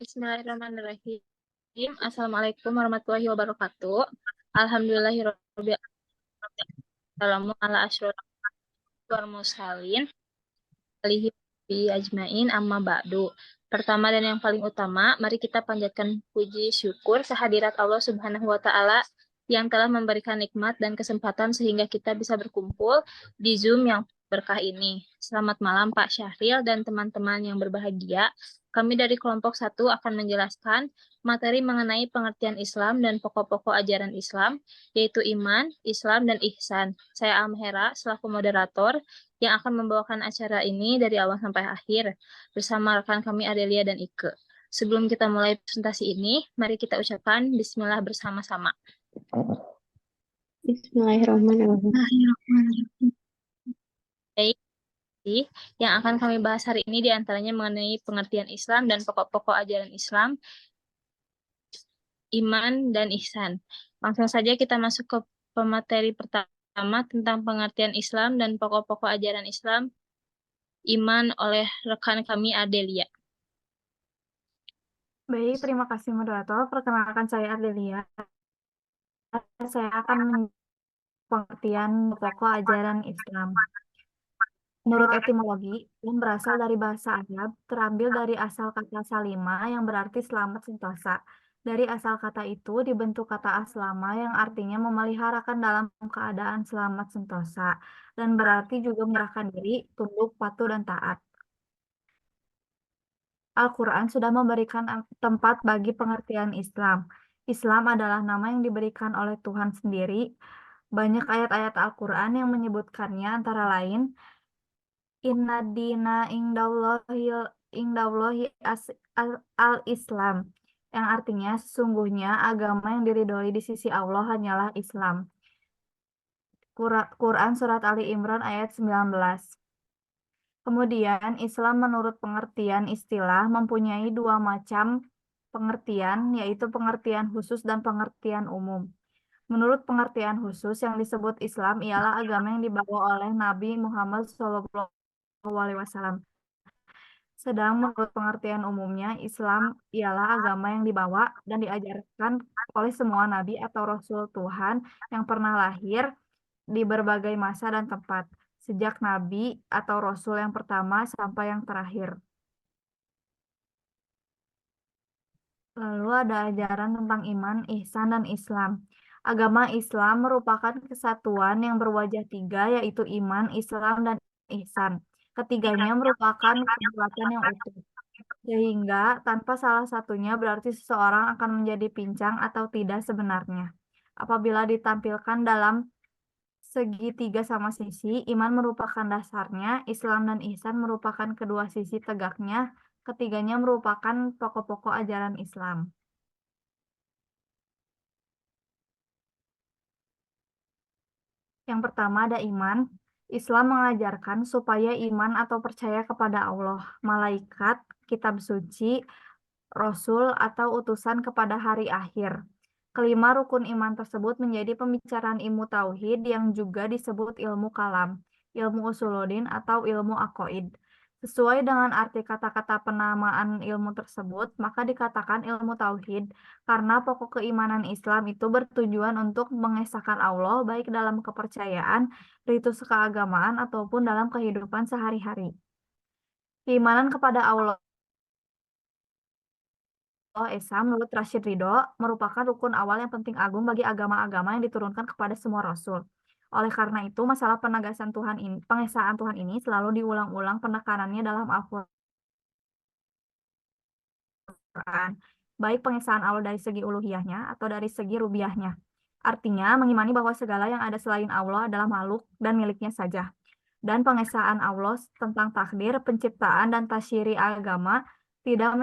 Bismillahirrahmanirrahim. Assalamualaikum warahmatullahi wabarakatuh. Alhamdulillahirabbil alamin ala asyrofil wal mursalin alihi bi ajmain amma ba'du. Pertama dan yang paling utama, mari kita panjatkan puji syukur kehadirat Allah Subhanahu wa taala yang telah memberikan nikmat dan kesempatan sehingga kita bisa berkumpul di Zoom yang berkah ini. Selamat malam Pak Syahril dan teman-teman yang berbahagia. Kami dari kelompok 1 akan menjelaskan materi mengenai pengertian Islam dan pokok-pokok ajaran Islam, yaitu iman, Islam, dan ihsan. Saya Amhera selaku moderator yang akan membawakan acara ini dari awal sampai akhir bersama rekan kami Adelia dan Ike. Sebelum kita mulai presentasi ini, mari kita ucapkan bismillah bersama-sama. Bismillahirrahmanirrahim. Baik, yang akan kami bahas hari ini diantaranya mengenai pengertian Islam dan pokok-pokok ajaran Islam, iman, dan ihsan. Langsung saja kita masuk ke pemateri pertama tentang pengertian Islam dan pokok-pokok ajaran Islam, iman oleh rekan kami Adelia. Baik, terima kasih moderator. Perkenalkan saya Ardelia. Saya akan pengertian pokok ajaran Islam. Menurut etimologi, Islam berasal dari bahasa Arab, terambil dari asal kata salima yang berarti selamat sentosa. Dari asal kata itu dibentuk kata aslama yang artinya memeliharakan dalam keadaan selamat sentosa dan berarti juga menyerahkan diri, tunduk, patuh, dan taat. Al-Quran sudah memberikan tempat bagi pengertian Islam. Islam adalah nama yang diberikan oleh Tuhan sendiri. Banyak ayat-ayat Al-Quran yang menyebutkannya antara lain, Inna dina indallahi al-Islam, yang artinya sesungguhnya agama yang diridhoi di sisi Allah hanyalah Islam. Quran Surat Ali Imran ayat 19. Kemudian, Islam menurut pengertian istilah mempunyai dua macam pengertian, yaitu pengertian khusus dan pengertian umum. Menurut pengertian khusus, yang disebut Islam ialah agama yang dibawa oleh Nabi Muhammad SAW. Sedang menurut pengertian umumnya, Islam ialah agama yang dibawa dan diajarkan oleh semua Nabi atau Rasul Tuhan yang pernah lahir di berbagai masa dan tempat, sejak Nabi atau Rasul yang pertama sampai yang terakhir. Lalu ada ajaran tentang iman, ihsan, dan Islam. Agama Islam merupakan kesatuan yang berwajah tiga, yaitu iman, Islam, dan ihsan. Ketiganya merupakan kebulatan yang utuh. Sehingga tanpa salah satunya berarti seseorang akan menjadi pincang atau tidak sebenarnya. Apabila ditampilkan dalam segitiga sama sisi, iman merupakan dasarnya, Islam dan ihsan merupakan kedua sisi tegaknya, ketiganya merupakan pokok-pokok ajaran Islam. Yang pertama ada iman. Islam mengajarkan supaya iman atau percaya kepada Allah, malaikat, kitab suci, Rasul, atau utusan kepada hari akhir. Kelima rukun iman tersebut menjadi pembicaraan ilmu tauhid yang juga disebut ilmu kalam, ilmu usuluddin atau ilmu aqaid. Sesuai dengan arti kata-kata penamaan ilmu tersebut, maka dikatakan ilmu tauhid karena pokok keimanan Islam itu bertujuan untuk mengesahkan Allah baik dalam kepercayaan, ritus keagamaan ataupun dalam kehidupan sehari-hari. Keimanan kepada Allah Esa menurut Rashid Ridho merupakan rukun awal yang penting agung bagi agama-agama yang diturunkan kepada semua rasul. Oleh karena itu, masalah penegasan Tuhan ini, pengesaan Tuhan ini selalu diulang-ulang penekanannya dalam Al-Quran, baik pengesaan Allah dari segi uluhiyahnya atau dari segi rubiyahnya. Artinya, mengimani bahwa segala yang ada selain Allah adalah makhluk dan miliknya saja. Dan pengesaan Allah tentang takdir, penciptaan, dan tasyri agama tidak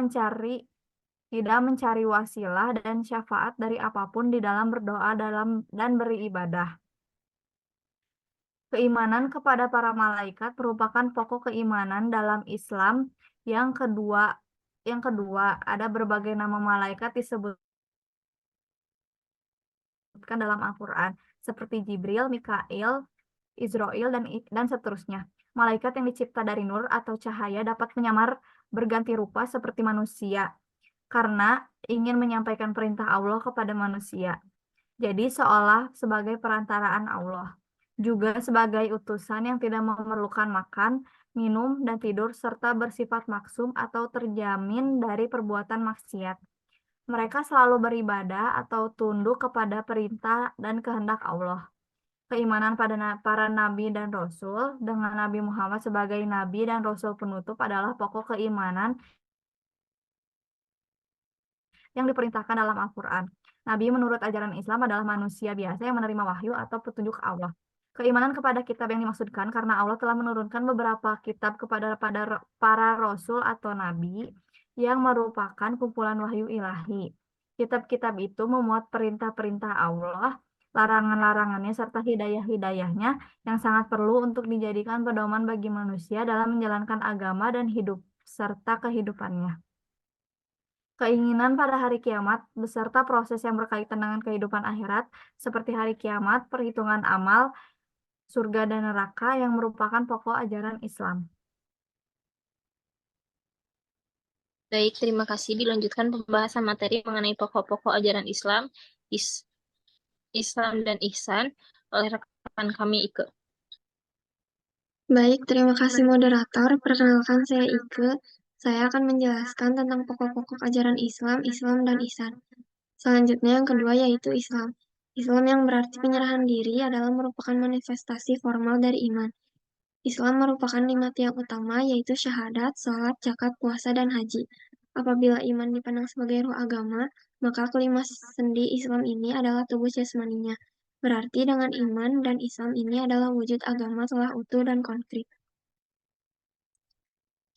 mencari wasilah dan syafaat dari apapun di dalam berdoa dan beribadah. Keimanan kepada para malaikat merupakan pokok keimanan dalam Islam. Yang kedua, ada berbagai nama malaikat disebutkan dalam Al-Quran, seperti Jibril, Mikail, Israel, dan seterusnya. Malaikat yang dicipta dari nur atau cahaya dapat menyamar berganti rupa seperti manusia. karena ingin menyampaikan perintah Allah kepada manusia. Jadi seolah sebagai perantaraan Allah, juga sebagai utusan yang tidak memerlukan makan, minum, dan tidur, serta bersifat maksum atau terjamin dari perbuatan maksiat. Mereka selalu beribadah atau tunduk kepada perintah dan kehendak Allah. Keimanan pada para nabi dan rasul dengan Nabi Muhammad sebagai nabi dan rasul penutup adalah pokok keimanan yang diperintahkan dalam Al-Quran. Nabi menurut ajaran Islam adalah manusia biasa yang menerima wahyu atau petunjuk Allah. Keimanan kepada kitab yang dimaksudkan karena Allah telah menurunkan beberapa kitab kepada para rasul atau nabi yang merupakan kumpulan wahyu ilahi. Kitab-kitab itu memuat perintah-perintah Allah, larangan-larangannya, serta hidayah-hidayahnya yang sangat perlu untuk dijadikan pedoman bagi manusia dalam menjalankan agama dan hidup serta kehidupannya. Keinginan pada hari kiamat beserta proses yang berkaitan dengan kehidupan akhirat seperti hari kiamat, perhitungan amal, surga dan neraka yang merupakan pokok ajaran Islam. Baik, terima kasih. Dilanjutkan pembahasan materi mengenai pokok-pokok ajaran Islam, Islam dan Ihsan oleh rekan kami Ike. Baik, terima kasih moderator. Perkenalkan saya Ike. Saya akan menjelaskan tentang pokok-pokok ajaran Islam, Islam dan Ihsan. Selanjutnya yang kedua yaitu Islam. Islam yang berarti penyerahan diri adalah merupakan manifestasi formal dari iman. Islam merupakan 5 tiang utama yaitu syahadat, sholat, zakat, puasa, dan haji. Apabila iman dipandang sebagai ruh agama, maka kelima sendi Islam ini adalah tubuh jasmaninya. Berarti dengan iman dan Islam ini adalah wujud agama telah utuh dan konkret.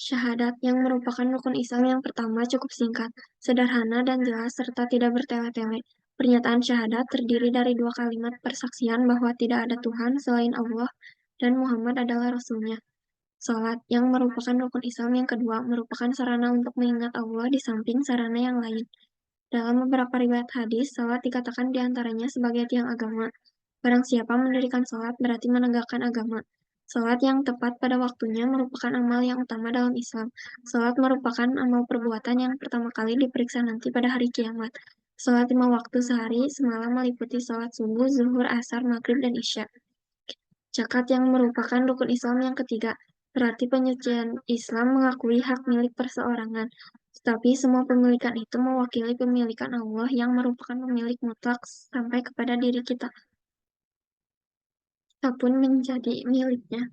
Syahadat yang merupakan rukun Islam yang pertama cukup singkat, sederhana dan jelas serta tidak bertele-tele. Pernyataan syahadat terdiri dari 2 kalimat persaksian bahwa tidak ada Tuhan selain Allah dan Muhammad adalah Rasulnya. Salat yang merupakan rukun Islam yang kedua merupakan sarana untuk mengingat Allah di samping sarana yang lain. Dalam beberapa riwayat hadis, salat dikatakan diantaranya sebagai tiang agama. Barang siapa mendirikan salat berarti menegakkan agama. Salat yang tepat pada waktunya merupakan amal yang utama dalam Islam. Salat merupakan amal perbuatan yang pertama kali diperiksa nanti pada hari kiamat. Salat 5 waktu sehari semalam meliputi salat subuh, zuhur, asar, maghrib, dan isya. Zakat yang merupakan rukun Islam yang ketiga, berarti penyucian Islam mengakui hak milik perseorangan, tetapi semua pemilikan itu mewakili pemilikan Allah yang merupakan pemilik mutlak sampai kepada diri kita. Kita pun menjadi miliknya.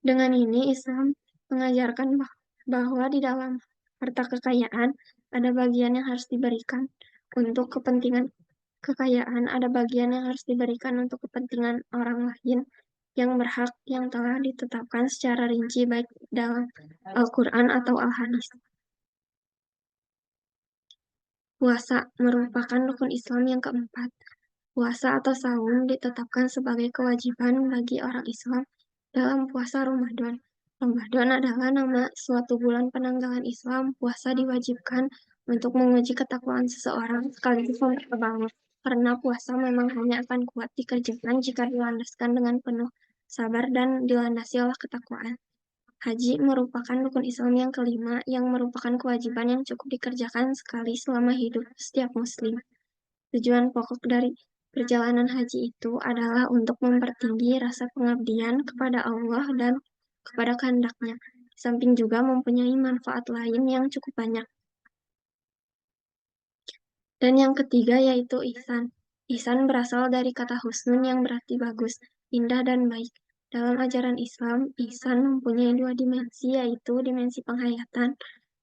Dengan ini Islam mengajarkan bahwa di dalam harta kekayaan ada bagian yang harus diberikan untuk kepentingan kekayaan, ada bagian yang harus diberikan untuk kepentingan orang lain yang berhak yang telah ditetapkan secara rinci baik dalam Al-Quran atau Al-Hadis. Puasa merupakan rukun Islam yang keempat. Puasa atau saum ditetapkan sebagai kewajiban bagi orang Islam dalam puasa Ramadan. Ramadan adalah nama suatu bulan penanggalan Islam. Puasa diwajibkan untuk menguji ketakwaan seseorang sekaligus memperbangun. Karena puasa memang hanya akan kuat dikerjakan jika dilandaskan dengan penuh sabar dan dilandasi oleh ketakwaan. Haji merupakan rukun Islam yang kelima yang merupakan kewajiban yang cukup dikerjakan sekali selama hidup setiap muslim. Tujuan pokok dari perjalanan haji itu adalah untuk mempertinggi rasa pengabdian kepada Allah dan kepada kehendaknya. Di samping juga mempunyai manfaat lain yang cukup banyak. Dan yang ketiga yaitu ihsan. Ihsan berasal dari kata husnun yang berarti bagus, indah dan baik. Dalam ajaran Islam, ihsan mempunyai 2 dimensi yaitu dimensi penghayatan,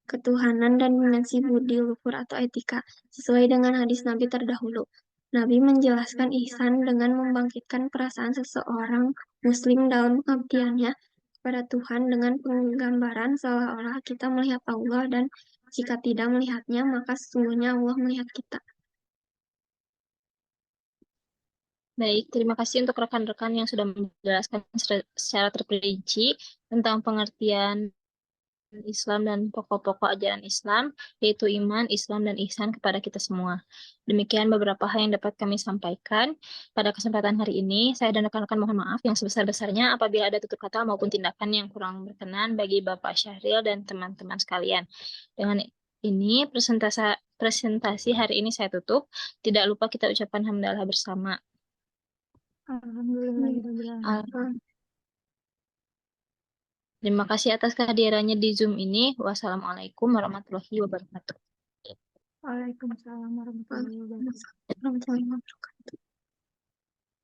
ketuhanan dan dimensi budi luhur atau etika, sesuai dengan hadis Nabi terdahulu. Nabi menjelaskan ihsan dengan membangkitkan perasaan seseorang muslim dalam pengabdiannya kepada Tuhan dengan penggambaran seolah-olah kita melihat Allah dan jika tidak melihatnya maka sesungguhnya Allah melihat kita. Baik, terima kasih untuk rekan-rekan yang sudah menjelaskan secara terperinci tentang pengertian Islam dan pokok-pokok ajaran Islam, yaitu iman, Islam, dan ihsan kepada kita semua. Demikian beberapa hal yang dapat kami sampaikan pada kesempatan hari ini. Saya dan rekan-rekan mohon maaf yang sebesar-besarnya apabila ada tutur kata maupun tindakan yang kurang berkenan bagi Bapak Syahril dan teman-teman sekalian. Dengan ini presentasi hari ini saya tutup. Tidak lupa kita ucapkan hamdalah bersama. Alhamdulillahirrahmanirrahim. Terima kasih atas kehadirannya di Zoom ini. Wassalamualaikum warahmatullahi wabarakatuh. Waalaikumsalam warahmatullahi wabarakatuh. Warahmatullahi wabarakatuh.